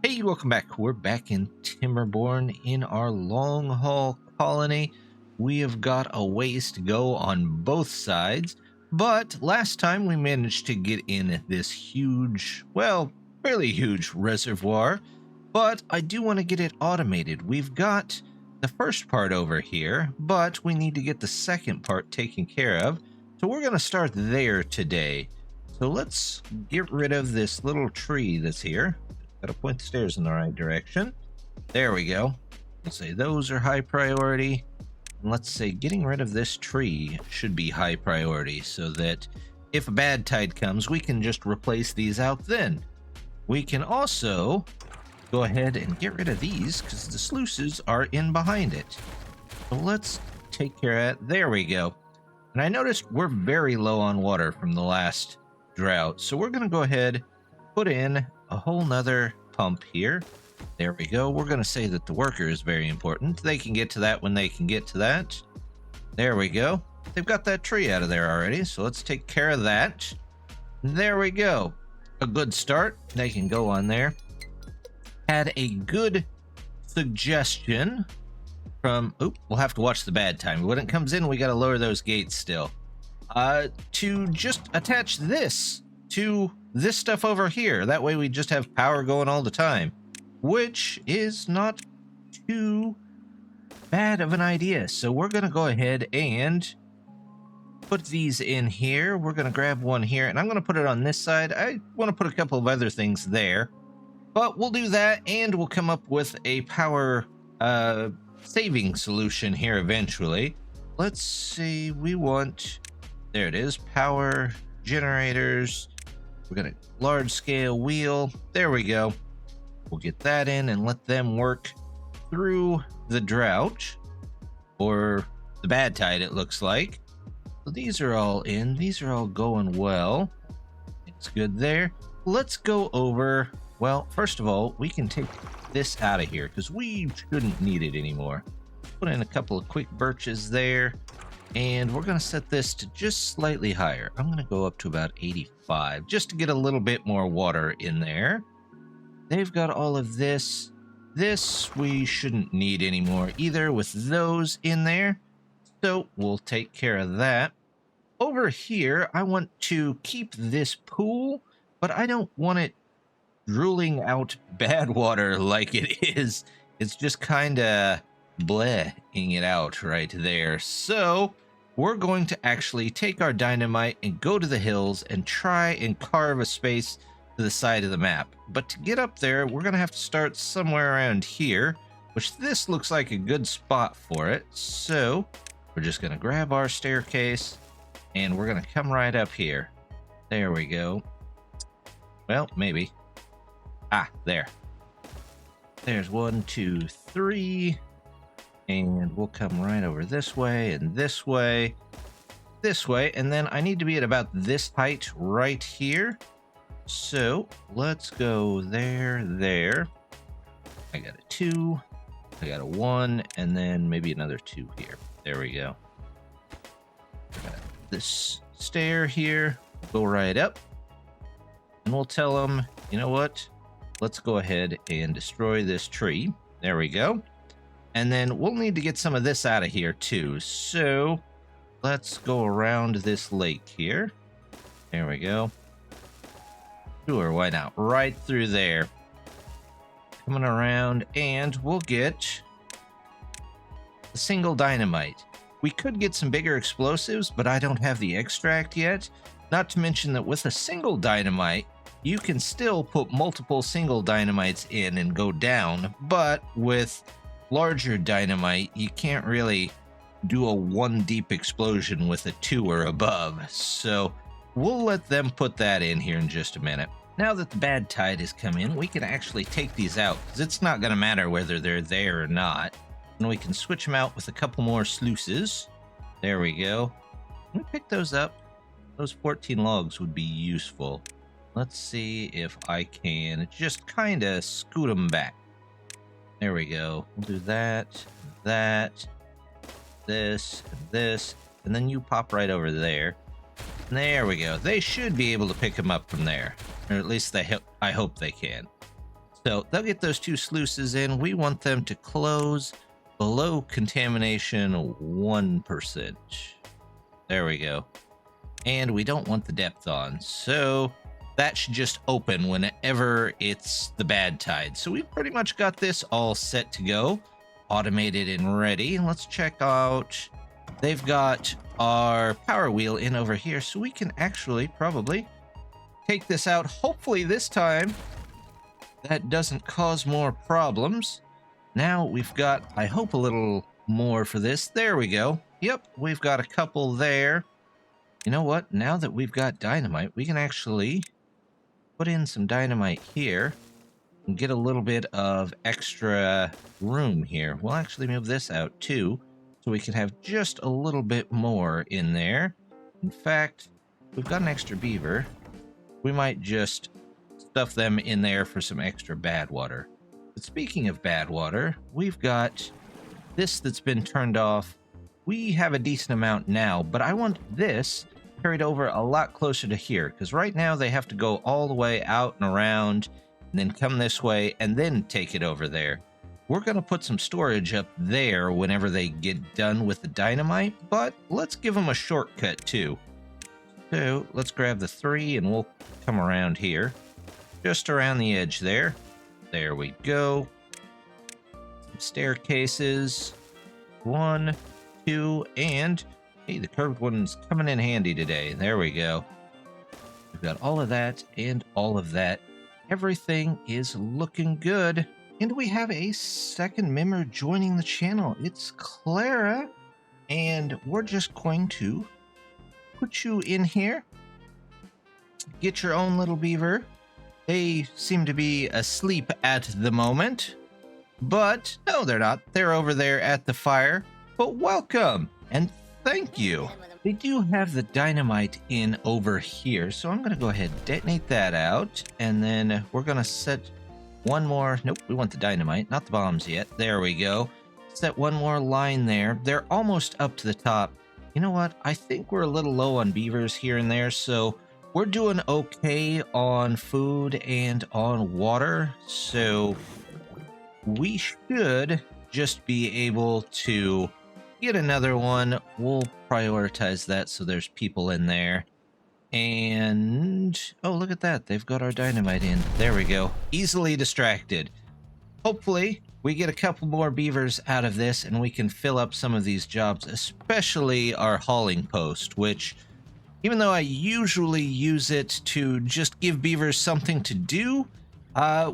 Hey, welcome back. We're back in Timberborn in our long haul colony. We have got a ways to go on both sides, but last time we managed to get in this huge, well, fairly huge reservoir, but I do want to get it automated. We've got the first part over here, but we need to get the second part taken care of, so we're going to start there today. So let's get rid of this little tree that's here. Gotta point the stairs in the right direction. There we go. We'll say those are high priority. And let's say getting rid of this tree should be high priority so that if a bad tide comes, we can just replace these out then. We can also go ahead and get rid of these because the sluices are in behind it. So let's take care of it. There we go. And I noticed we're very low on water from the last drought. So we're going to go ahead, put in a whole nother pump here. There we go. We're going to say that the worker is very important. They can get to that when they can get to that. There we go. They've got that tree out of there already, so let's take care of that. There we go. A good start. They can go on there. Had a good suggestion from... Oop, we'll have to watch the bad time. When it comes in, we got to lower those gates still. To just attach this to this stuff over here. That way we just have power going all the time, which is not too bad of an idea. So we're going to go ahead and put these in here. We're going to grab one here, and I'm going to put it on this side. I want to put a couple of other things there, but we'll do that, and we'll come up with a power saving solution here eventually. Let's see, we want... There it is, power generators. We're going to large scale wheel. There we go. We'll get that in and let them work through the drought or the bad tide, it looks like. So these are all in. These are all going well. It's good there. Let's go over. Well, first of all, we can take this out of here because we shouldn't need it anymore. Put in a couple of quick birches there. And we're going to set this to just slightly higher. I'm going to go up to about 85 just to get a little bit more water in there. They've got all of this. This we shouldn't need anymore either with those in there. So we'll take care of that. Over here, I want to keep this pool, but I don't want it drooling out bad water like it is. It's just kind of blehing it out right there. So we're going to actually take our dynamite and go to the hills and try and carve a space to the side of the map. But to get up there, we're going to have to start somewhere around here, which this looks like a good spot for it. So we're just going to grab our staircase and we're going to come right up here. There we go. Well, maybe. Ah, there. There's 1, 2, 3. And we'll come right over this way and this way, and then I need to be at about this height right here. So let's go there. I got a 2, I got a 1, and then maybe another 2 here. There we go. Got this stair here, go right up, and we'll tell them, you know what? Let's go ahead and destroy this tree. There we go. And then we'll need to get some of this out of here too. So let's go around this lake here. There we go. Sure, why not? Right through there. Coming around, and we'll get a single dynamite. We could get some bigger explosives, but I don't have the extract yet. Not to mention that with a single dynamite, you can still put multiple single dynamites in and go down, but with larger dynamite, you can't really do a 1 deep explosion with a 2 or above. So we'll let them put that in here in just a minute. Now that the bad tide has come in, we can actually take these out because it's not going to matter whether they're there or not. And we can switch them out with a couple more sluices. There we go. Let me pick those up. Those 14 logs would be useful. Let's see if I can just kind of scoot them back. There we go. We'll do that, this, and then you pop right over there. There we go. They should be able to pick them up from there. Or at least I hope they can. So they'll get those 2 sluices in. We want them to close below contamination 1%. There we go. And we don't want the depth on, so that should just open whenever it's the bad tide. So we've pretty much got this all set to go, automated and ready. Let's check out, they've got our power wheel in over here, so we can actually probably take this out. Hopefully this time that doesn't cause more problems. Now we've got, I hope, a little more for this. There we go. Yep, we've got a couple there. You know what? Now that we've got dynamite, we can actually put in some dynamite here and get a little bit of extra room here. We'll actually move this out too, so we can have just a little bit more in there. In fact, we've got an extra beaver. We might just stuff them in there for some extra bad water. But speaking of bad water, we've got this that's been turned off. We have a decent amount now, but I want this carried over a lot closer to here, because right now they have to go all the way out and around and then come this way and then take it over there. We're going to put some storage up there whenever they get done with the dynamite, but let's give them a shortcut too. So let's grab the 3 and we'll come around here, just around the edge there. There we go. Some staircases. 1, 2, and hey, the curved one's coming in handy today. There we go. We've got all of that and all of that. Everything is looking good. And we have a second member joining the channel. It's Clara. And we're just going to put you in here. Get your own little beaver. They seem to be asleep at the moment. But no, they're not. They're over there at the fire. But welcome and thank you. They do have the dynamite in over here, so I'm going to go ahead and detonate that out, and then we're going to set one more. Nope, we want the dynamite, not the bombs yet. There we go. Set one more line there. They're almost up to the top. You know what? I think we're a little low on beavers here and there, so we're doing okay on food and on water, so we should just be able to get another one. We'll prioritize that so there's people in there. And oh, look at that. They've got our dynamite in. There we go. Easily distracted. Hopefully we get a couple more beavers out of this and we can fill up some of these jobs, especially our hauling post, which, even though I usually use it to just give beavers something to do,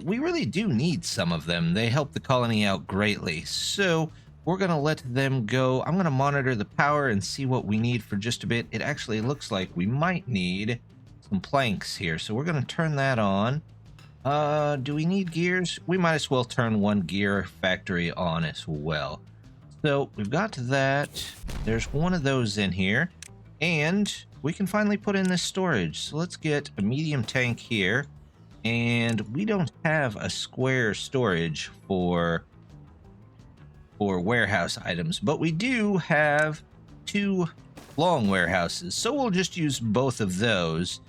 we really do need some of them. They help the colony out greatly. So we're going to let them go. I'm going to monitor the power and see what we need for just a bit. It actually looks like we might need some planks here, so we're going to turn that on. Do we need gears? We might as well turn one gear factory on as well. So we've got that. There's one of those in here, and we can finally put in this storage. So let's get a medium tank here, and we don't have a square storage for warehouse items, but we do have 2 long warehouses, so we'll just use both of those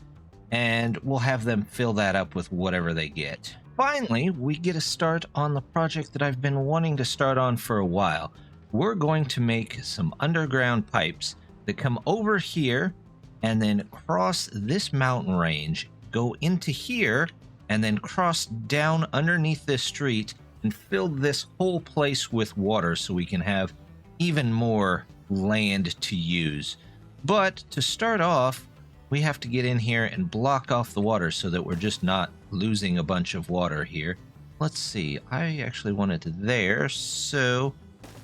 and we'll have them fill that up with whatever they get. Finally, we get a start on the project that I've been wanting to start on for a while. We're going to make some underground pipes that come over here and then cross this mountain range, go into here, and then cross down underneath this street and fill this whole place with water so we can have even more land to use. But to start off, we have to get in here and block off the water so that we're just not losing a bunch of water here. Let's see, I actually want it there, so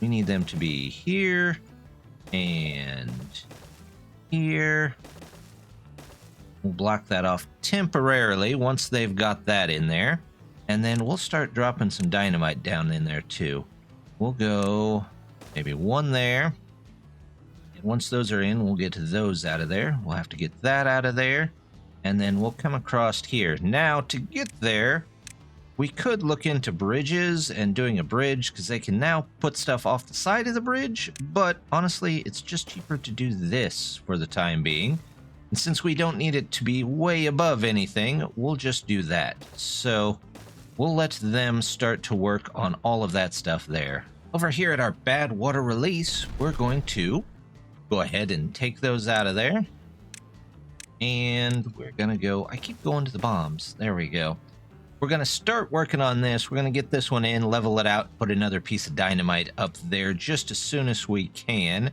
we need them to be here and here. We'll block that off temporarily once they've got that in there. And then we'll start dropping some dynamite down in there too. We'll go maybe 1 there. And once those are in, we'll get those out of there. We'll have to get that out of there. And then we'll come across here. Now, to get there, we could look into bridges and doing a bridge, because they can now put stuff off the side of the bridge. But honestly, it's just cheaper to do this for the time being. And since we don't need it to be way above anything, we'll just do that. So we'll let them start to work on all of that stuff there. Over here at our bad water release, we're going to go ahead and take those out of there. And we're going to go, I keep going to the bombs. There we go. We're going to start working on this. We're going to get this one in, level it out, put another piece of dynamite up there just as soon as we can.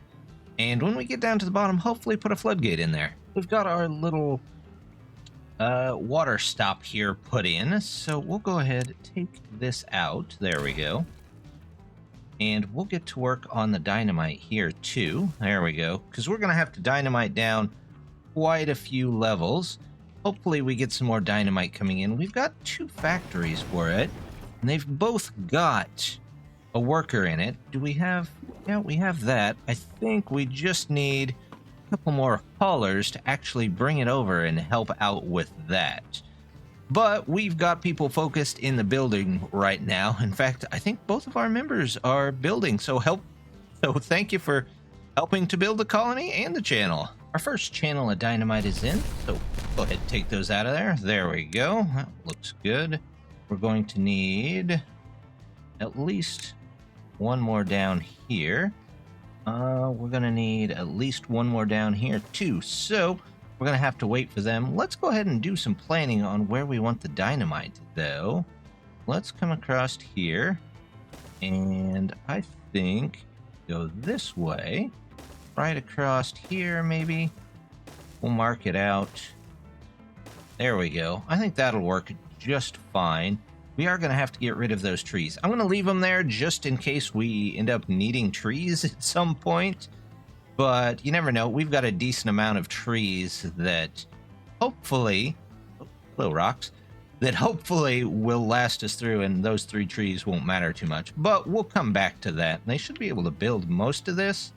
And when we get down to the bottom, hopefully put a floodgate in there. We've got our little water stop here put in. So we'll go ahead, take this out. There we go. And we'll get to work on the dynamite here too. There we go. Because we're going to have to dynamite down quite a few levels. Hopefully we get some more dynamite coming in. We've got 2 factories for it, and they've both got a worker in it. Do we have... Yeah, we have that. I think we just need a couple more haulers to actually bring it over and help out with that. But we've got people focused in the building right now. In fact, I think both of our members are building, so thank you for helping to build the colony and the channel. Our first channel of dynamite is in, so go ahead and take those out of there. There we go. That looks good. We're going to need at least one more down here. We're going to need at least one more down here too, so we're going to have to wait for them. Let's go ahead and do some planning on where we want the dynamite, though. Let's come across here, and I think go this way. Right across here, maybe. We'll mark it out. There we go. I think that'll work just fine. We are going to have to get rid of those trees. I'm going to leave them there just in case we end up needing trees at some point. But you never know. We've got a decent amount of trees that hopefully... Oh, hello, rocks. That hopefully will last us through, and those 3 trees won't matter too much. But we'll come back to that. They should be able to build most of this.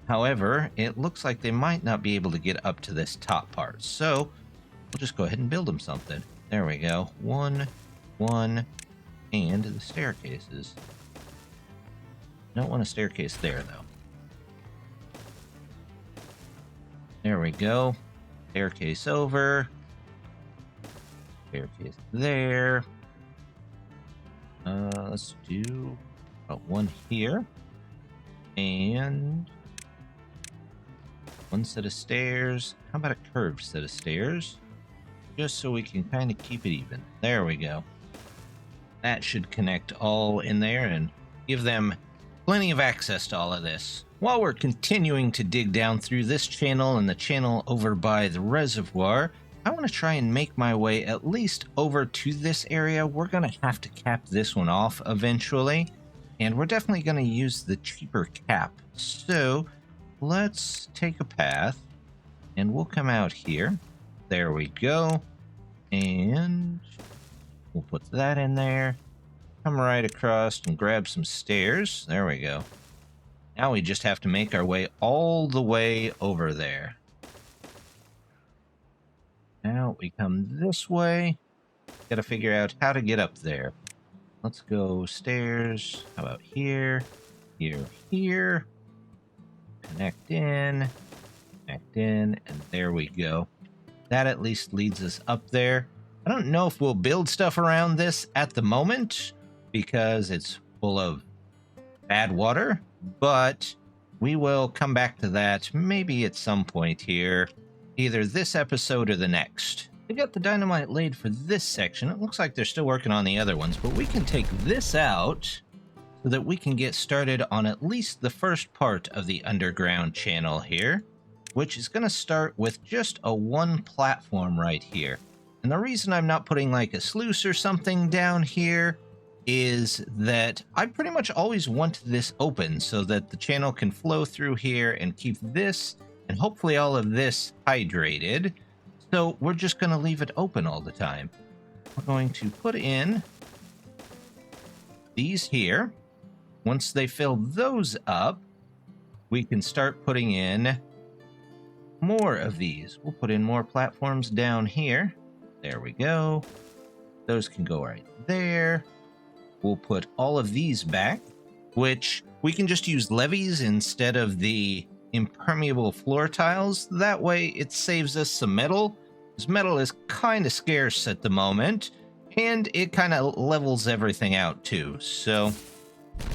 However, it looks like they might not be able to get up to this top part. So we'll just go ahead and build them something. There we go. 1, 1, and the staircases. Don't want a staircase there, though. There we go. Staircase over. Staircase there. Let's do one here. And... 1 set of stairs. How about a curved set of stairs? Just so we can kind of keep it even. There we go. That should connect all in there and give them plenty of access to all of this. While we're continuing to dig down through this channel and the channel over by the reservoir, I want to try and make my way at least over to this area. We're going to have to cap this one off eventually, and we're definitely going to use the cheaper cap. So let's take a path, and we'll come out here. There we go. And we'll put that in there. Come right across and grab some stairs. There we go. Now we just have to make our way all the way over there. Now we come this way. Got to figure out how to get up there. Let's go stairs. How about here? Here, here. Connect in, and there we go. That at least leads us up there. I don't know if we'll build stuff around this at the moment because it's full of bad water, but we will come back to that maybe at some point here, either this episode or the next. We got the dynamite laid for this section. It looks like they're still working on the other ones, but we can take this out so that we can get started on at least the first part of the underground channel here, which is going to start with just a 1 platform right here. And the reason I'm not putting like a sluice or something down here is that I pretty much always want this open so that the channel can flow through here and keep this and hopefully all of this hydrated. So we're just going to leave it open all the time. We're going to put in these here. Once they fill those up, we can start putting in more of these. We'll put in more platforms down here. There we go. Those can go right there. We'll put all of these back, which we can just use levees instead of the impermeable floor tiles. That way it saves us some metal, because metal is kind of scarce at the moment. And it kind of levels everything out too. So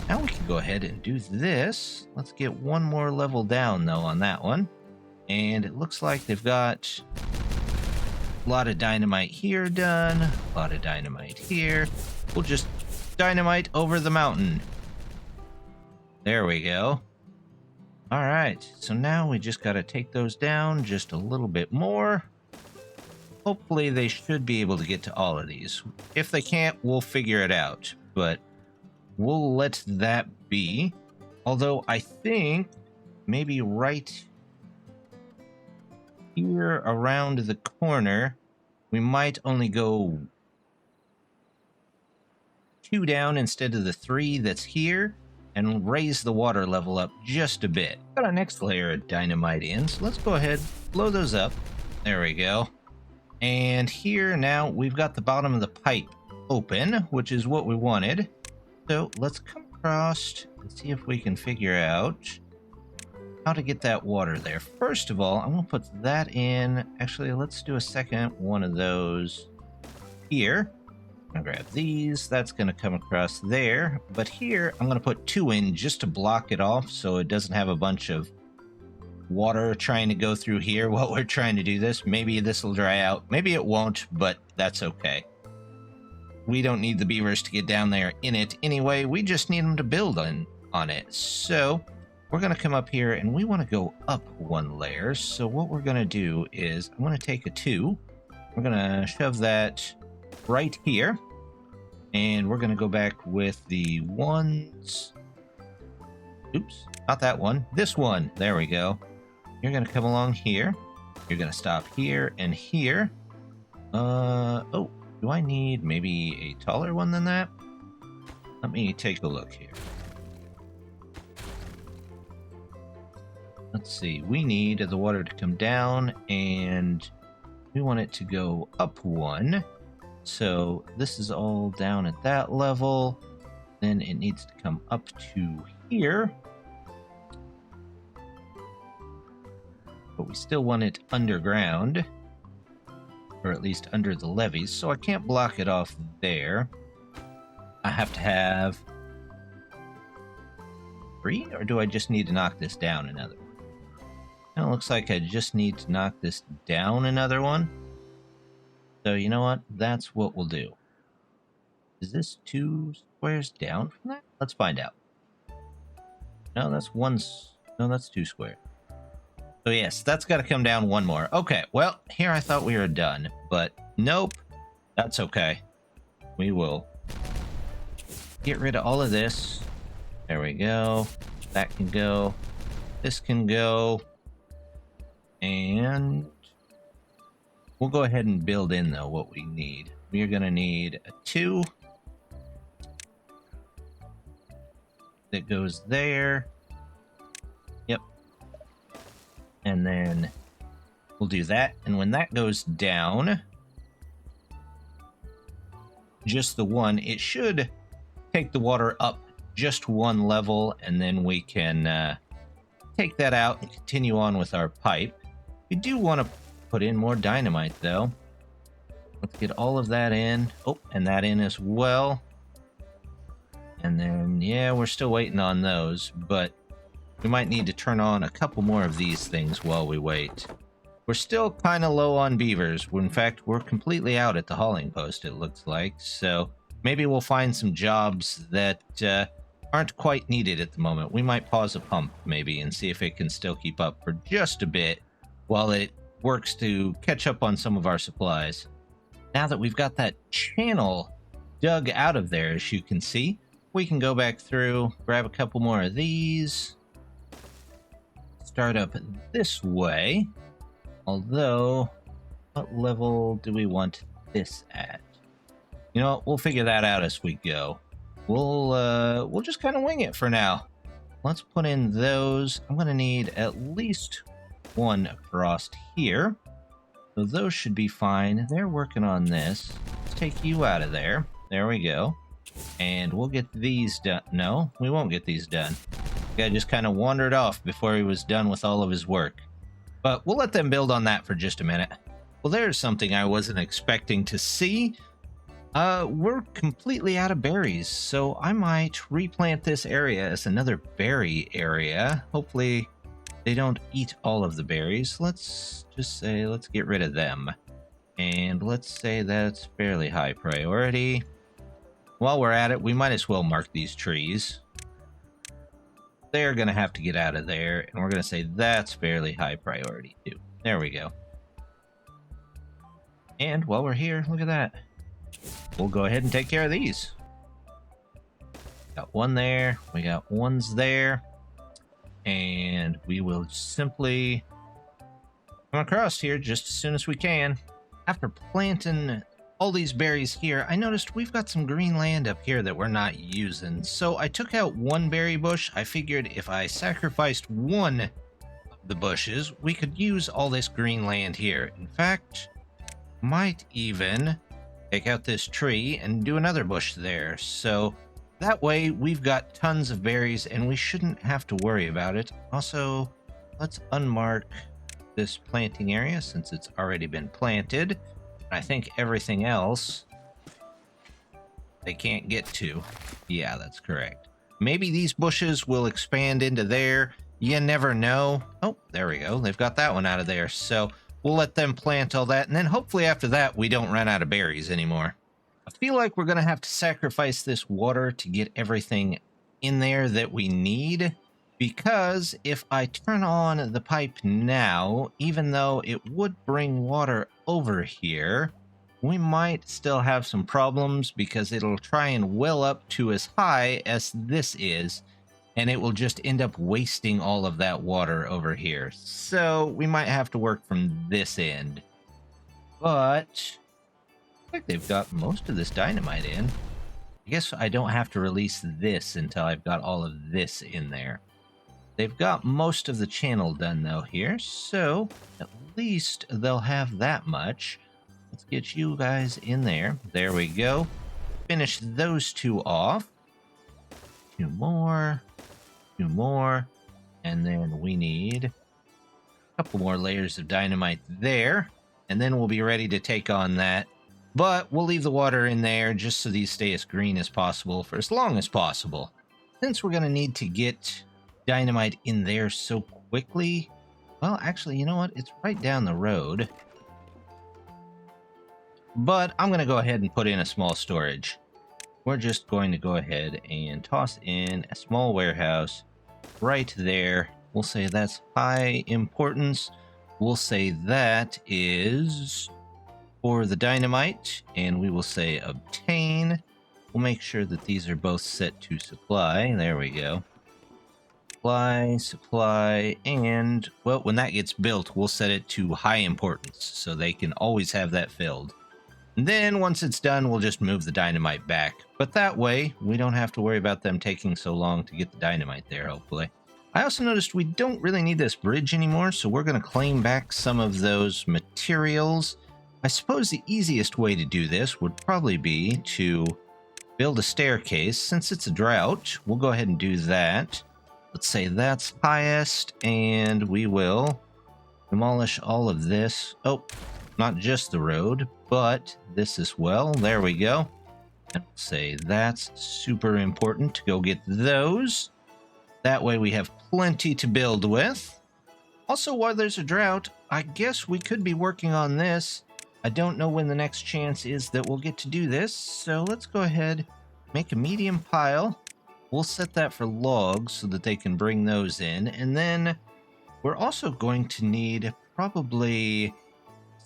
now we can go ahead and do this. Let's get one more level down though on that one. And it looks like they've got a lot of dynamite here done. A lot of dynamite here. We'll just dynamite over the mountain. There we go. All right, so now we just got to take those down just a little bit more. Hopefully they should be able to get to all of these. If they can't, we'll figure it out, but we'll let that be. Although I think maybe right here around the corner, we might only go 2 down instead of the 3 that's here, and raise the water level up just a bit. Got our next layer of dynamite in, so let's go ahead, blow those up. There we go. And here now we've got the bottom of the pipe open, which is what we wanted. So let's come across and see if we can figure out how to get that water there. First of all, I'm going to put that in. Actually, let's do a second one of those here. I'm going to grab these. That's going to come across there. But here, I'm going to put 2 in just to block it off so it doesn't have a bunch of water trying to go through here while we're trying to do this. Maybe this will dry out. Maybe it won't, but that's okay. We don't need the beavers to get down there in it anyway. We just need them to build on it. So we're going to come up here and we want to go up 1 layer. So what we're going to do is I'm going to take a 2. We're going to shove that right here. And we're going to go back with the ones. Oops, not that one. This one. There we go. You're going to come along here. You're going to stop here and here. Oh, do I need maybe a taller one than that? Let me take a look here. Let's see. We need the water to come down, and we want it to go up 1. So this is all down at that level. Then it needs to come up to here. But we still want it underground, or at least under the levees, so I can't block it off there. I have to have 3, or do I just need to knock this down another one? It looks like I just need to knock this down another one. So you know what? That's what we'll do. Is this 2 squares down from that? Let's find out. No, that's 1. No, that's 2 squares. So yes, that's got to come down 1 more. Okay, well, here I thought we were done, but nope. That's okay. We will get rid of all of this. There we go. That can go. This can go. And we'll go ahead and build in, though, what we need. We are going to need a 2 that goes there. Yep. And then we'll do that. And when that goes down, just the 1, it should take the water up just 1 level, and then we can take that out and continue on with our pipe. We do want to put in more dynamite, though. Let's get all of that in. Oh, and that in as well. And then, yeah, we're still waiting on those, but we might need to turn on a couple more of these things while we wait. We're still kind of low on beavers. In fact, we're completely out at the hauling post, it looks like. So maybe we'll find some jobs that aren't quite needed at the moment. We might pause a pump, maybe, and see if it can still keep up for just a bit while it works to catch up on some of our supplies. Now that we've got that channel dug out of there, as you can see, we can go back through, grab a couple more of these, start up this way. Although, what level do we want this at? You know, we'll figure that out as we go. We'll just kind of wing it for now. Let's put in those. I'm going to need at least 1 across here. So those should be fine. They're working on this. Let's take you out of there. There we go. And we'll get these done. No, we won't get these done. The guy just kind of wandered off before he was done with all of his work. But we'll let them build on that for just a minute. Well, there's something I wasn't expecting to see. We're completely out of berries, so I might replant this area as another berry area. Hopefully they don't eat all of the berries. Let's just say, let's get rid of them. And let's say that's fairly high priority. While we're at it, we might as well mark these trees. They're going to have to get out of there, and we're going to say that's fairly high priority too. There we go. And while we're here, look at that. We'll go ahead and take care of these. Got one there. We got ones there. And we will simply come across here just as soon as we can. After planting all these berries here, I noticed we've got some green land up here that we're not using. So I took out one berry bush. I figured if I sacrificed one of the bushes, we could use all this green land here. In fact, might even take out this tree and do another bush there. So that way we've got tons of berries and we shouldn't have to worry about it. Also, let's unmark this planting area since it's already been planted. I think everything else they can't get to. Yeah, that's correct. Maybe these bushes will expand into there. You never know. Oh, there we go. They've got that one out of there. So we'll let them plant all that. And then hopefully after that, we don't run out of berries anymore. I feel like we're going to have to sacrifice this water to get everything in there that we need. Because if I turn on the pipe now, even though it would bring water over here, we might still have some problems because it'll try and well up to as high as this is, and it will just end up wasting all of that water over here. So we might have to work from this end. But I think they've got most of this dynamite in. I guess I don't have to release this until I've got all of this in there. They've got most of the channel done though here, so at least they'll have that much. Let's get you guys in there. There we go. Finish those two off. Two more, and then we need a couple more layers of dynamite there, and then we'll be ready to take on that. But we'll leave the water in there just so these stay as green as possible for as long as possible. Since we're going to need to get dynamite in there so quickly, well, actually, you know what? It's right down the road. But I'm going to go ahead and put in a small storage. We're just going to go ahead and toss in a small warehouse right there. We'll say that's high importance. We'll say that is for the dynamite, and we will say obtain. We'll make sure that these are both set to supply. There we go. Supply, and, well, when that gets built, we'll set it to high importance, so they can always have that filled. And then, once it's done, we'll just move the dynamite back. But that way, we don't have to worry about them taking so long to get the dynamite there, hopefully. I also noticed we don't really need this bridge anymore, so we're going to claim back some of those materials. I suppose the easiest way to do this would probably be to build a staircase. Since it's a drought, we'll go ahead and do that. Let's say that's highest, and we will demolish all of this. Oh, not just the road, but this as well. There we go. And we'll say that's super important to go get those. That way we have plenty to build with. Also, while there's a drought, I guess we could be working on this. I don't know when the next chance is that we'll get to do this, so let's go ahead, make a medium pile. We'll set that for logs so that they can bring those in. And then we're also going to need probably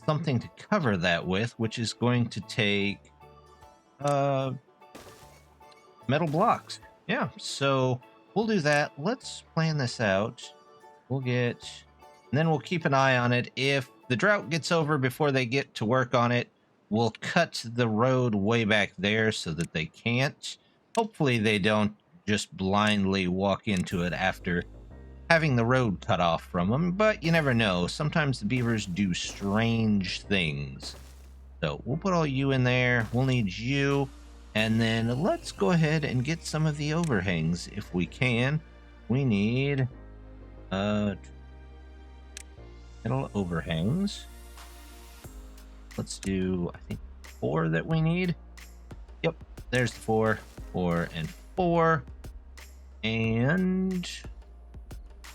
something to cover that with, which is going to take metal blocks. Yeah, so we'll do that. Let's plan this out. We'll get, and then we'll keep an eye on it. If the drought gets over before they get to work on it, we'll cut the road way back there so that they can't. Hopefully they don't just blindly walk into it after having the road cut off from them, but you never know. Sometimes the beavers do strange things. So we'll put all you in there. We'll need you. And then let's go ahead and get some of the overhangs if we can. We need metal overhangs. Let's do, I think, 4 that we need. Yep, there's the 4, 4, and 4. And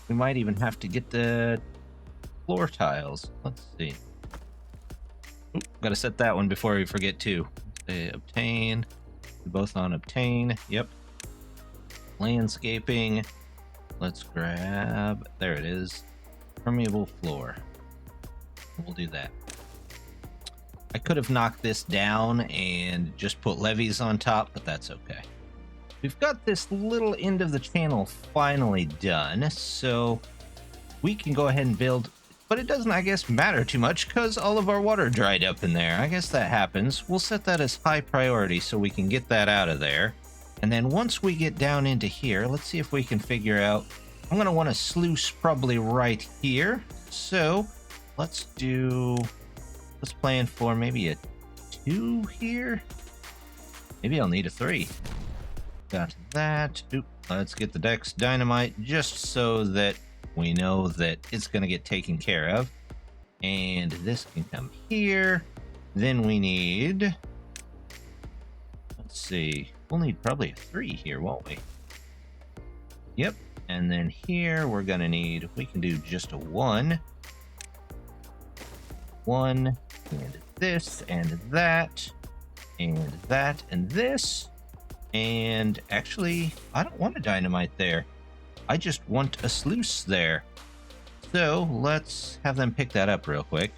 we might even have to get the floor tiles. Let's see. Oop, gotta set that one before we forget too. Obtain. We're both on obtain. Yep. Landscaping. Let's grab. There it is. Permeable floor. We'll do that. I could have knocked this down and just put levees on top, but that's okay. We've got this little end of the channel finally done, so we can go ahead and build, but it doesn't, I guess, matter too much because all of our water dried up in there. I guess that happens. We'll set that as high priority so we can get that out of there. And then once we get down into here, let's see if we can figure out, I'm going to want a sluice probably right here. So let's plan for maybe a 2 here. Maybe I'll need a 3. Got that. Oop. Let's get the Dex Dynamite just so that we know that it's going to get taken care of. And this can come here. Then we need, let's see, we'll need probably a 3 here, won't we? Yep. And then here we're going to need, we can do just a 1. 1, and this, and that, and that, and this. And actually, I don't want a dynamite there. I just want a sluice there. So let's have them pick that up real quick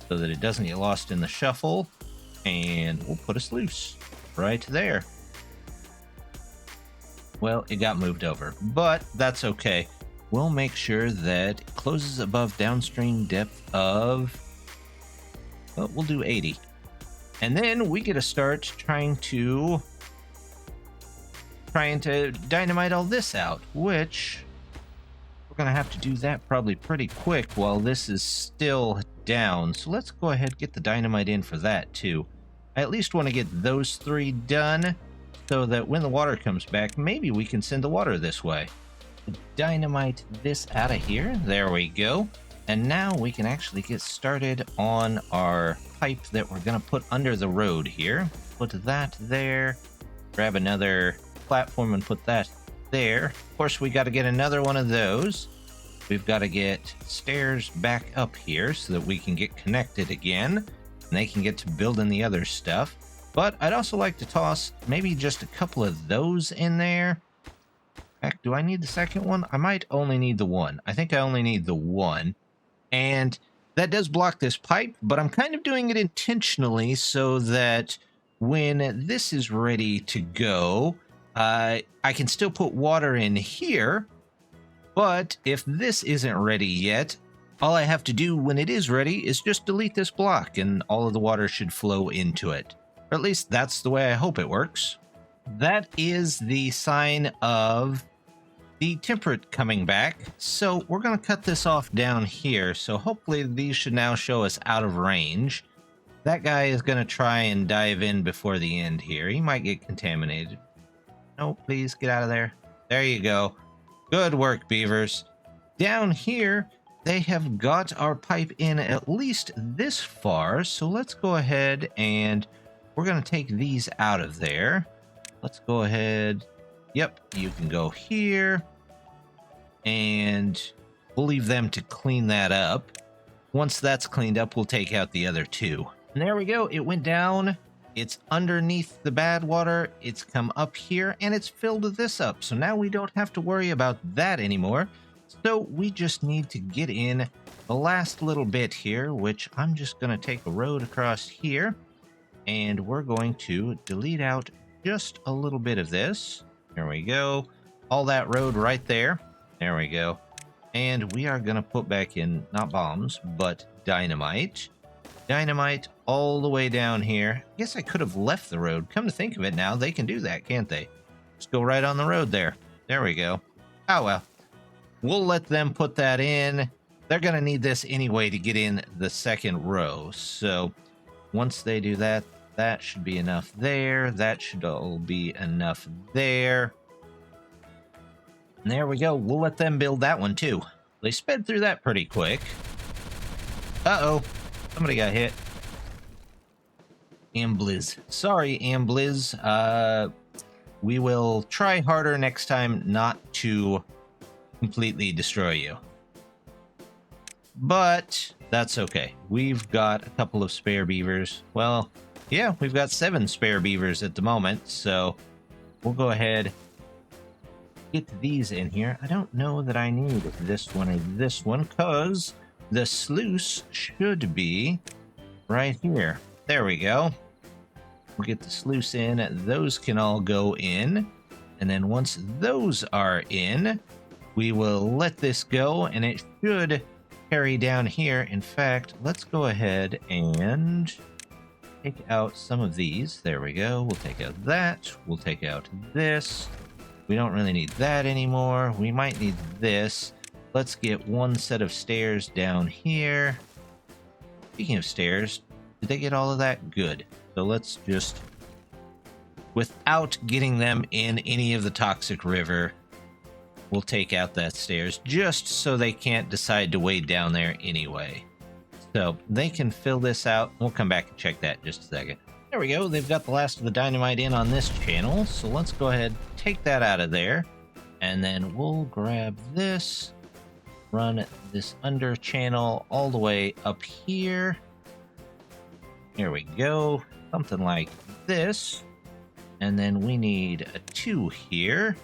so that it doesn't get lost in the shuffle. And we'll put a sluice right there. Well, it got moved over, but that's okay. We'll make sure that it closes above downstream depth of, well, we'll do 80. And then we get to start trying to dynamite all this out, which we're going to have to do that probably pretty quick while this is still down. So let's go ahead and get the dynamite in for that too. I at least want to get those 3 done so that when the water comes back, maybe we can send the water this way. Dynamite this out of here. There we go. And now we can actually get started on our pipe that we're going to put under the road here. Put that there. Grab another platform and put that there. Of course, we got to get another one of those. We've got to get stairs back up here so that we can get connected again. And they can get to building the other stuff. But I'd also like to toss maybe just a couple of those in there. Heck, do I need the second one? I might only need the 1. I think I only need the 1. And that does block this pipe, but I'm kind of doing it intentionally so that when this is ready to go, I can still put water in here. But if this isn't ready yet, all I have to do when it is ready is just delete this block and all of the water should flow into it. Or at least that's the way I hope it works. That is the sign of the temperate coming back. So we're going to cut this off down here. So hopefully these should now show us out of range. That guy is going to try and dive in before the end here. He might get contaminated. No, please get out of there. There you go. Good work, beavers. Down here, they have got our pipe in at least this far. So let's go ahead and we're going to take these out of there. Let's go ahead. Yep, you can go here. And we'll leave them to clean that up. Once that's cleaned up, we'll take out the other 2. And there we go. It went down. It's underneath the bad water. It's come up here and it's filled this up. So now we don't have to worry about that anymore. So we just need to get in the last little bit here, which I'm just going to take a road across here. And we're going to delete out just a little bit of this. There we go. All that road right there. There we go. And we are going to put back in, not bombs, but dynamite. Dynamite all the way down here. I guess I could have left the road. Come to think of it now, they can do that, can't they? Just go right on the road there. There we go. Oh, well. We'll let them put that in. They're going to need this anyway to get in the second row. So once they do that, that should be enough there. That should all be enough there. And there we go. We'll let them build that one too. They sped through that pretty quick. Uh-oh. Somebody got hit. Ambliz. Sorry, Ambliz. We will try harder next time not to completely destroy you. But that's okay. We've got a couple of spare beavers. Well, yeah, we've got 7 spare beavers at the moment, so we'll go ahead get these in here. I don't know that I need this one or this one, because the sluice should be right here. There we go. We'll get the sluice in. Those can all go in. And then once those are in, we will let this go, and it should carry down here. In fact, let's go ahead and take out some of these. There we go. We'll take out that. We'll take out this. We don't really need that anymore. We might need this. Let's get one set of stairs down here. Speaking of stairs, did they get all of that? Good. So let's just, without getting them in any of the toxic river, we'll take out that stairs just so they can't decide to wade down there anyway. So they can fill this out. We'll come back and check that in just a second. There we go. They've got the last of the dynamite in on this channel. So let's go ahead, take that out of there. And then we'll grab this, run this under channel all the way up here. Here we go. Something like this. And then we need a 2 here.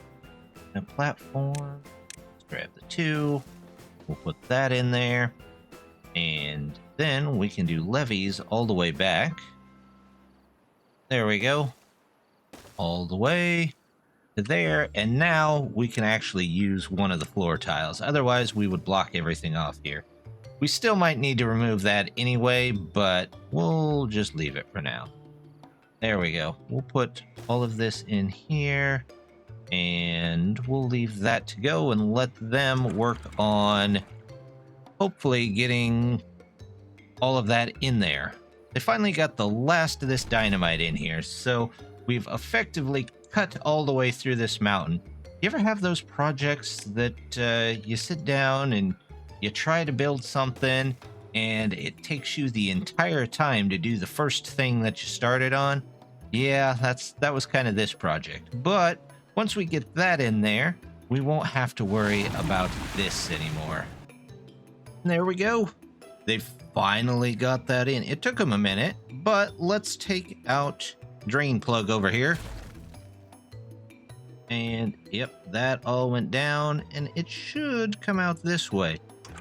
A platform. Let's grab the 2. We'll put that in there. And then we can do levees all the way back. There we go. All the way to there. And now we can actually use one of the floor tiles. Otherwise, we would block everything off here. We still might need to remove that anyway, but we'll just leave it for now. There we go. We'll put all of this in here, and we'll leave that to go and let them work on hopefully getting all of that in there. They finally got the last of this dynamite in here, so we've effectively cut all the way through this mountain. You ever have those projects that you sit down and you try to build something and it takes you the entire time to do the first thing that you started on? Yeah, that was kind of this project. But once we get that in there, we won't have to worry about this anymore. There we go. They finally got that in. It took them a minute, but let's take out drain plug over here. And yep, that all went down, and it should come out this way.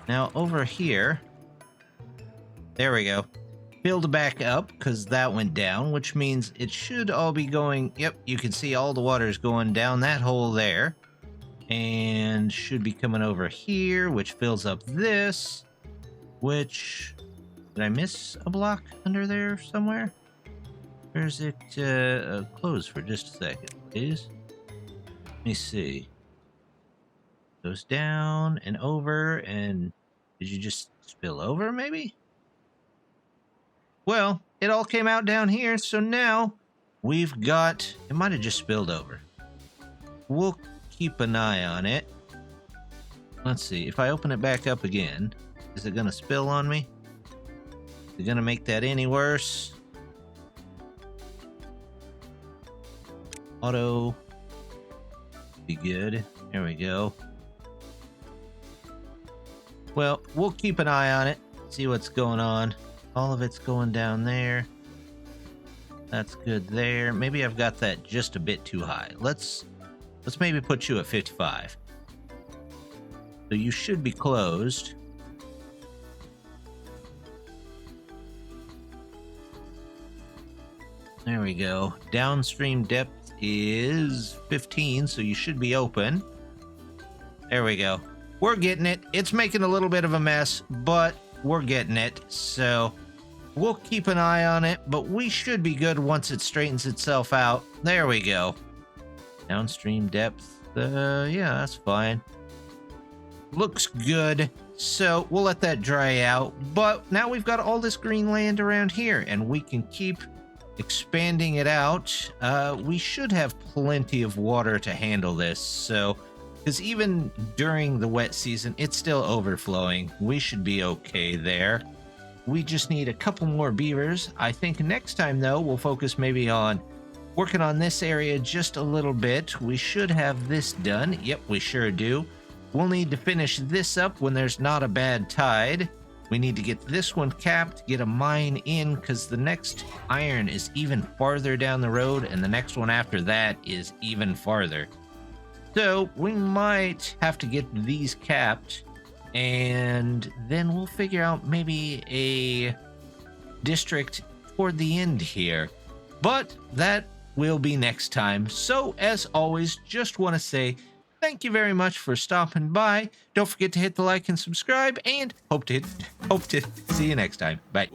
Now over here, there we go. Filled back up because that went down, which means it should all be going. Yep, you can see all the water's going down that hole there, and should be coming over here, which fills up this. Which, did I miss a block under there somewhere? Or is it close for just a second, please? Let me see. Goes down and over, and did you just spill over, maybe? Well, it all came out down here, so now we've got... It might have just spilled over. We'll keep an eye on it. Let's see. If I open it back up again, is it going to spill on me? Is it going to make that any worse? Auto. Be good. There we go. Well, we'll keep an eye on it. See what's going on. All of it's going down there. That's good there. Maybe I've got that just a bit too high. Let's maybe put you at 55. So you should be closed. There we go. Downstream depth is 15, so you should be open. There we go. We're getting it. It's making a little bit of a mess, but we're getting it. So we'll keep an eye on it, but we should be good once it straightens itself out. There we go. Downstream depth. Yeah, that's fine. Looks good. So we'll let that dry out. But now we've got all this green land around here, and we can keep expanding it out. We should have plenty of water to handle this. So, because even during the wet season, it's still overflowing. We should be okay there. we just need a couple more beavers. I think next time, though, we'll focus maybe on working on this area just a little bit. We should have this done. Yep, we sure do. We'll need to finish this up when there's not a bad tide. We need to get this one capped, get a mine in, because the next iron is even farther down the road, and the next one after that is even farther. So we might have to get these capped, and then we'll figure out maybe a district toward the end here. But that will be next time. So as always, just want to say thank you very much for stopping by. Don't forget to hit the like and subscribe, and hope to see you next time. Bye.